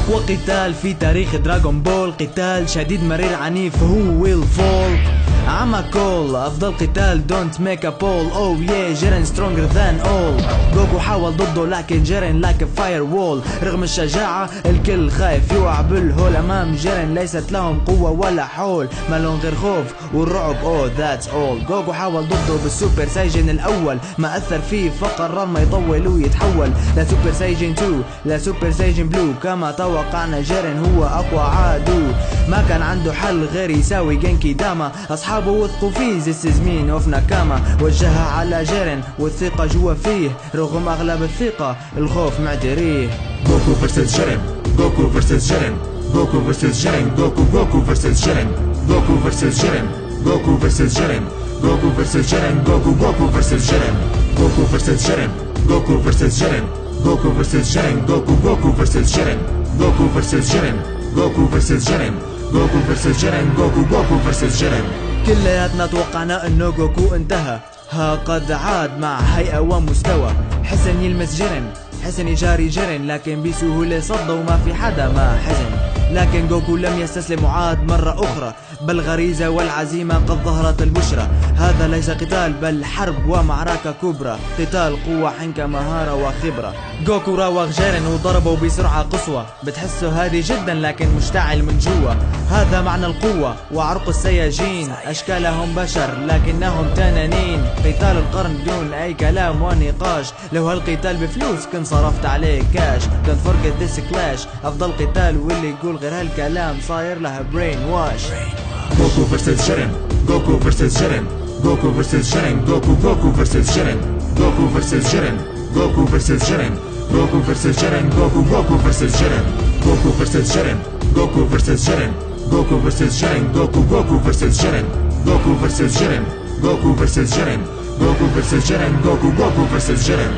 أقوى قتال في تاريخ دراغون بول، قتال شديد مرير عنيف. who will fall؟ عما كول أفضل قتال don't make a poll. oh yeah جيرين stronger than all. جوكو حاول ضده لكن جيرين like a firewall. رغم الشجاعة الكل خايف يوقع بالهول أمام جيرين، ليست لهم قوة ولا حول، ما لهم غير خوف والرعب. oh that's all. جوكو حاول ضده بالسوبر سايجن الأول، ما أثر فيه فقرر ما يطول ويتحول لا سوبر سايجن 2 لا سوبر سايجن بلو. كما توقعنا جيرين هو أقوى عدو، ما كان عنده حل غير يساوي جنكي داما. أصحابه وثقوا فيه this is مين اوف ناكاما، وجهها على جيرين والثقة جوا فيه، رغم أغلب الثقة الخوف معتريه. جوكو vs جيرين، جوكو vs جيرين، جوكو vs جيرين، جوكو vs جيرين، جوكو vs جيرين، جوكو vs جيرين، جوكو vs جيرين، جوكو vs جيرين، جوكو vs جيرين، جوكو vs جيرين، جوكو vs جيرين، جوكو vs جيرين، جوكو vs جيرين، جوكو vs جيرين، جوكو vs جيرين، جوكو vs جيرين. كلياتنا توقعنا انه جوكو انتهى، ها قد عاد مع هيئة ومستوى. حسن يلمس جيرين، حسن يجاري جيرين، لكن بسهولة صد وما في حدا ما حزن. لكن جوكو لم يستسلم وعاد مرة أخرى، بالغريزة والعزيمة قد ظهرت البشرى. هذا ليس قتال بل حرب ومعركة كبرى، قتال قوة حنكة مهارة وخبرة. جوكو راوغ جيرين وضربه بسرعة قصوى، بتحسه هادي جدا لكن مشتعل من جوا. هذا معنى القوة وعرق السياجين، أشكالهم بشر لكنهم تنانين. قتال القرن بدون أي كلام ونقاش، لو هالقتال بفلوس كن صرفت عليه كاش. don't forget this clash، أفضل قتال واللي يقول غير هالكلام صاير لها برين واش. جوكو vs جيرين، جوكو vs جيرين، جوكو vs جيرين، جوكو vs جيرين، جوكو vs جيرين، جوكو vs جيرين، جوكو vs جيرين، جوكو vs جيرين، جوكو vs جيرين، جوكو vs جيرين، جوكو vs جيرين، جوكو vs جيرين، جوكو vs جيرين، جوكو vs جيرين، جوكو vs جيرين، جوكو vs جيرين.